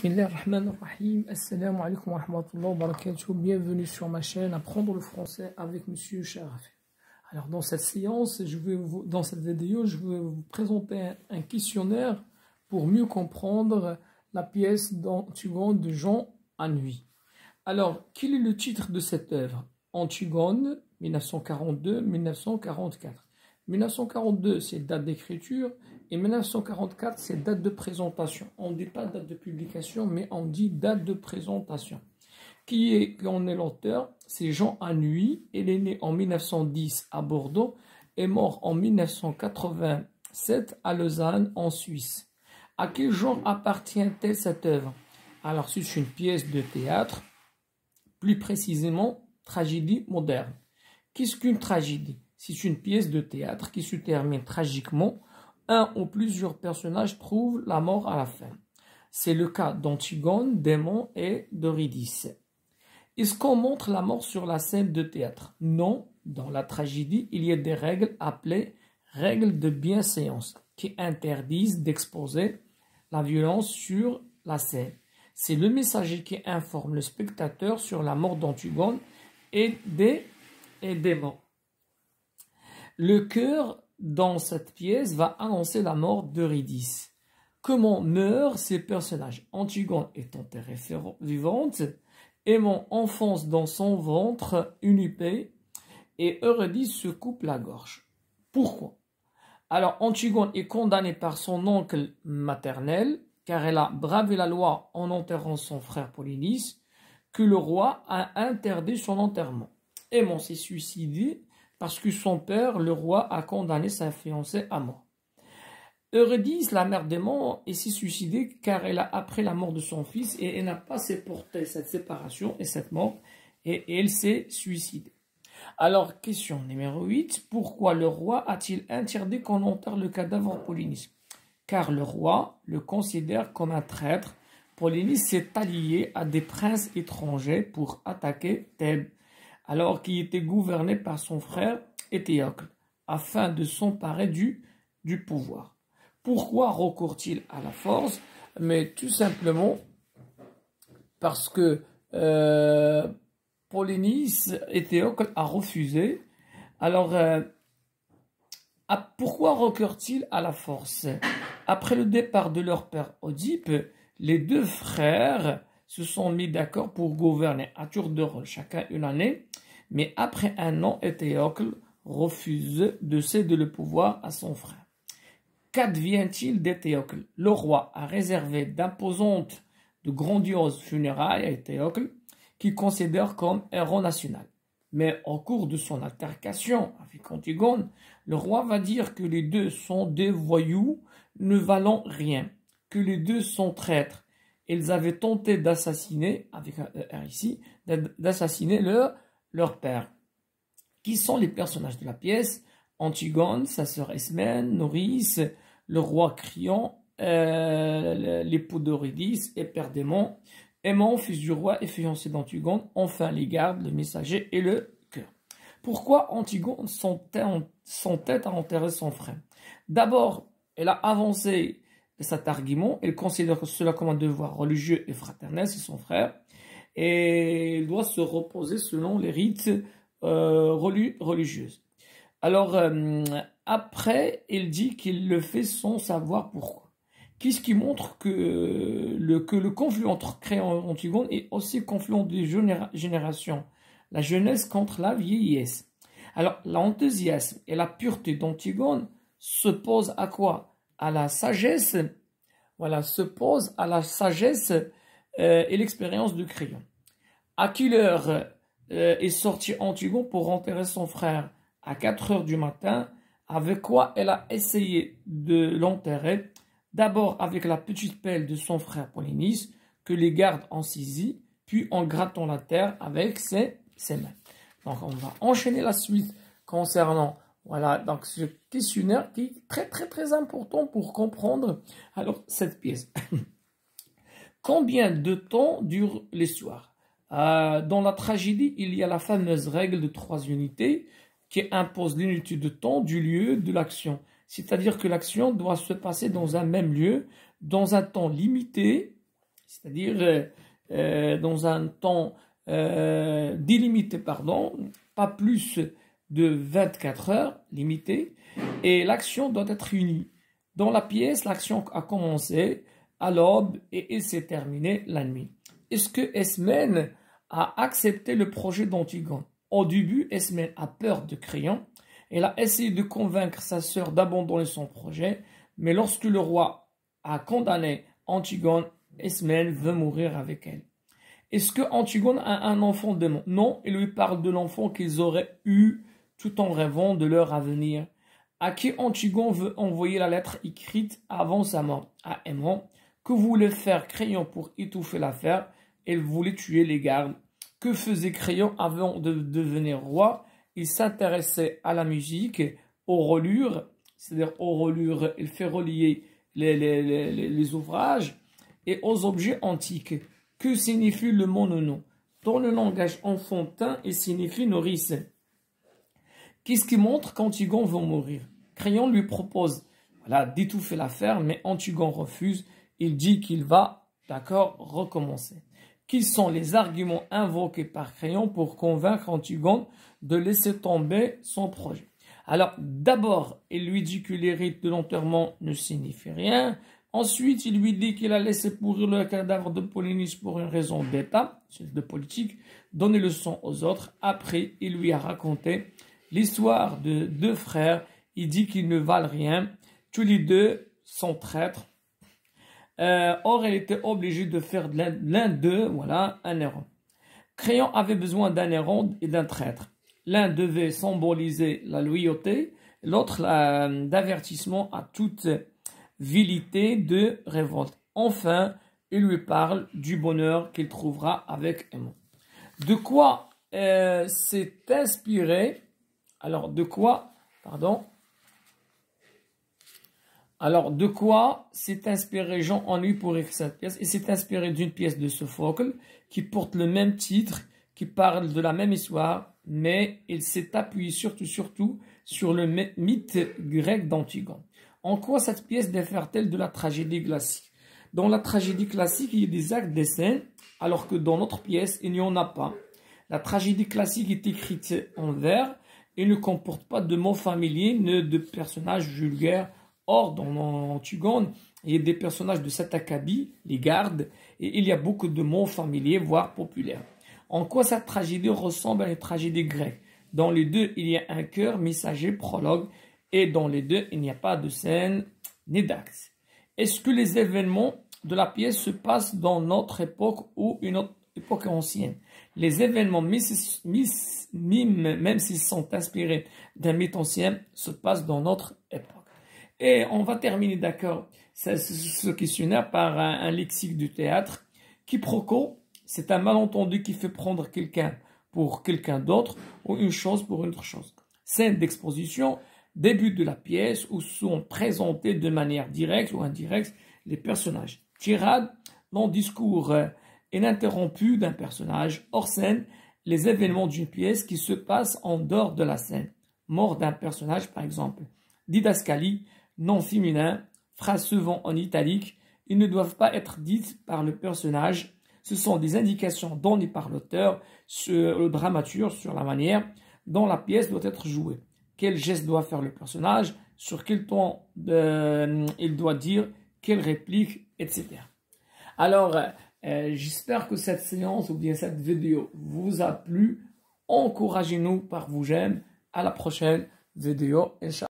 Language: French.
Bismillahirrahmanirrahim. Assalamu alaikum wa rahmatullahi wa barakatuh. Bienvenue sur ma chaîne Apprendre le français avec Monsieur Sharaf. Alors dans cette séance, dans cette vidéo, je vais vous présenter un questionnaire pour mieux comprendre la pièce d'Antigone de Jean Anouilh. Alors, quel est le titre de cette œuvre? Antigone, 1942-1944. 1942, c'est date d'écriture, et 1944, c'est date de présentation. On ne dit pas date de publication, mais on dit date de présentation. Qui en est l'auteur? C'est Jean Anouilh. Il est né en 1910 à Bordeaux et mort en 1987 à Lausanne, en Suisse. À quel genre appartient-elle cette œuvre? Alors, c'est une pièce de théâtre, plus précisément, tragédie moderne. Qu'est-ce qu'une tragédie? C'est une pièce de théâtre qui se termine tragiquement. Un ou plusieurs personnages trouvent la mort à la fin. C'est le cas d'Antigone, d'Aimon et d'Eurydice. Est-ce qu'on montre la mort sur la scène de théâtre? Non. Dans la tragédie, il y a des règles appelées règles de bienséance qui interdisent d'exposer la violence sur la scène. C'est le messager qui informe le spectateur sur la mort d'Antigone et d'Aimon. Le chœur, dans cette pièce, va annoncer la mort d'Eurydice. Comment meurent ces personnages? Antigone est enterrée vivante, Aimon enfonce dans son ventre une épée et Eurydice se coupe la gorge. Pourquoi? Alors, Antigone est condamnée par son oncle maternel, car elle a bravé la loi en enterrant son frère Polynice, que le roi a interdit son enterrement. Aimon s'est suicidé parce que son père, le roi, a condamné sa fiancée à mort. Eurydice, la mère d'Aimon, s'est suicidée car elle a appris la mort de son fils et elle n'a pas supporté cette séparation et cette mort et elle s'est suicidée. Alors, question numéro 8. Pourquoi le roi a-t-il interdit qu'on enterre le cadavre de Polynice? Car le roi le considère comme un traître. Polynice s'est allié à des princes étrangers pour attaquer Thèbes, alors qu'il était gouverné par son frère Éthéocle, afin de s'emparer du pouvoir. Pourquoi recourt-il à la force? Mais tout simplement parce que Polynice, Éthéocle a refusé. Alors, pourquoi recourt-il à la force? Après le départ de leur père Oedipe, les deux frères se sont mis d'accord pour gouverner à tour de rôle, chacun une année. Mais après un an, Éthéocle refuse de céder le pouvoir à son frère. Qu'advient-il d'Éthéocle? Le roi a réservé d'imposantes, de grandioses funérailles à Éthéocle, qu'il considère comme héros national. Mais au cours de son altercation avec Antigone, le roi va dire que les deux sont des voyous ne valant rien, que les deux sont traîtres. Ils avaient tenté d'assassiner, avec un R ici, d'assassiner leur père. Qui sont les personnages de la pièce? Antigone, sa sœur Ismène, Noris, le roi Crion, l'époux d'Eurydice et père d'Aimon, Aimon, fils du roi et fiancé d'Antigone, enfin les gardes, le messager et le chœur. Pourquoi Antigone s'entête à enterrer son frère? D'abord, elle a avancé cet argument, elle considère cela comme un devoir religieux et fraternel, c'est son frère, et il doit se reposer selon les rites religieux. Alors, après, il dit qu'il le fait sans savoir pourquoi. Qu'est-ce qui montre que le conflit entre Créon et Antigone est aussi conflit de génération, la jeunesse contre la vieillesse. Alors, l'enthousiasme et la pureté d'Antigone se posent à quoi? À la sagesse, voilà, se pose à la sagesse et l'expérience de Créon. À quelle heure est sorti Antigone pour enterrer son frère? À 4 heures du matin. Avec quoi elle a essayé de l'enterrer? D'abord avec la petite pelle de son frère Polynice, que les gardes ont saisie, puis en grattant la terre avec ses mains. Donc on va enchaîner la suite concernant, voilà, donc ce questionnaire qui est très important pour comprendre alors cette pièce. Combien de temps dure l'histoire? Dans la tragédie, il y a la fameuse règle de 3 unités qui impose l'unité de temps, du lieu, de l'action. C'est-à-dire que l'action doit se passer dans un même lieu, dans un temps limité c'est-à-dire dans un temps délimité, pardon, pas plus de 24 heures limité, et l'action doit être unie. Dans la pièce, l'action a commencé à l'aube et il s'est terminé la nuit. Est-ce que Esmène a accepté le projet d'Antigone? Au début, Esmène a peur de Créon. Elle a essayé de convaincre sa sœur d'abandonner son projet, mais lorsque le roi a condamné Antigone, Esmène veut mourir avec elle. Est-ce que Antigone a un enfant démon? Non, il lui parle de l'enfant qu'ils auraient eu tout en rêvant de leur avenir. À qui Antigone veut envoyer la lettre écrite avant sa mort? À Aimon. Que voulait faire Créon pour étouffer l'affaire? Elle voulait tuer les gardes. Que faisait Créon avant de devenir roi? Il s'intéressait à la musique, aux reliures, c'est-à-dire aux reliures, il fait relier les ouvrages, et aux objets antiques. Que signifie le mot nono? Dans le langage enfantin, il signifie nourrice. Qu'est-ce qui montre qu'Antigone va mourir? Créon lui propose d'étouffer l'affaire, mais Antigone refuse. Il dit qu'il va, d'accord, recommencer. Quels sont les arguments invoqués par Créon pour convaincre Antigone de laisser tomber son projet? Alors, d'abord, il lui dit que les rites de l'enterrement ne signifient rien. Ensuite, il lui dit qu'il a laissé pourrir le cadavre de Polynice pour une raison d'État, de politique, donner le sang aux autres. Après, il lui a raconté l'histoire de deux frères. Il dit qu'ils ne valent rien. Tous les deux sont traîtres. Or, elle était obligée de faire de l'un d'eux, un héros. Créon avait besoin d'un héros et d'un traître. L'un devait symboliser la loyauté, l'autre d'avertissement à toute vilité de révolte. Enfin, il lui parle du bonheur qu'il trouvera avec Aimon. De quoi s'est inspiré, de quoi s'est inspiré Jean-Henri pour écrire cette pièce? Il s'est inspiré d'une pièce de Sophocle qui porte le même titre, qui parle de la même histoire, mais il s'est appuyé surtout sur le mythe grec d'Antigone. En quoi cette pièce diffère-t-elle de la tragédie classique? Dans la tragédie classique, il y a des actes, des scènes, alors que dans notre pièce, il n'y en a pas. La tragédie classique est écrite en vers et ne comporte pas de mots familiers ni de personnages vulgaires. Or, dans Antigone, il y a des personnages de cet acabit, les gardes, et il y a beaucoup de mots familiers, voire populaires. En quoi cette tragédie ressemble à une tragédie grecque? Dans les deux, il y a un chœur, messager, prologue, et dans les deux, il n'y a pas de scène ni d'acte. Est-ce que les événements de la pièce se passent dans notre époque ou une autre époque ancienne? Les événements, même s'ils sont inspirés d'un mythe ancien, se passent dans notre époque. Et on va terminer, d'accord, ce questionnaire par un lexique du théâtre. Quiproquo, c'est un malentendu qui fait prendre quelqu'un pour quelqu'un d'autre ou une chose pour une autre chose. Scène d'exposition, début de la pièce où sont présentés de manière directe ou indirecte les personnages. Tirade, long discours ininterrompu d'un personnage. Hors scène, les événements d'une pièce qui se passent en dehors de la scène. Mort d'un personnage, par exemple. Didascalie, nom féminin, phrase souvent en italique, ils ne doivent pas être dites par le personnage. Ce sont des indications données par l'auteur, le dramaturge, sur la manière dont la pièce doit être jouée. Quel geste doit faire le personnage, sur quel ton il doit dire, quelle réplique, etc. Alors, j'espère que cette séance ou bien cette vidéo vous a plu. Encouragez-nous par vos j'aime. À la prochaine vidéo, Inch'Allah.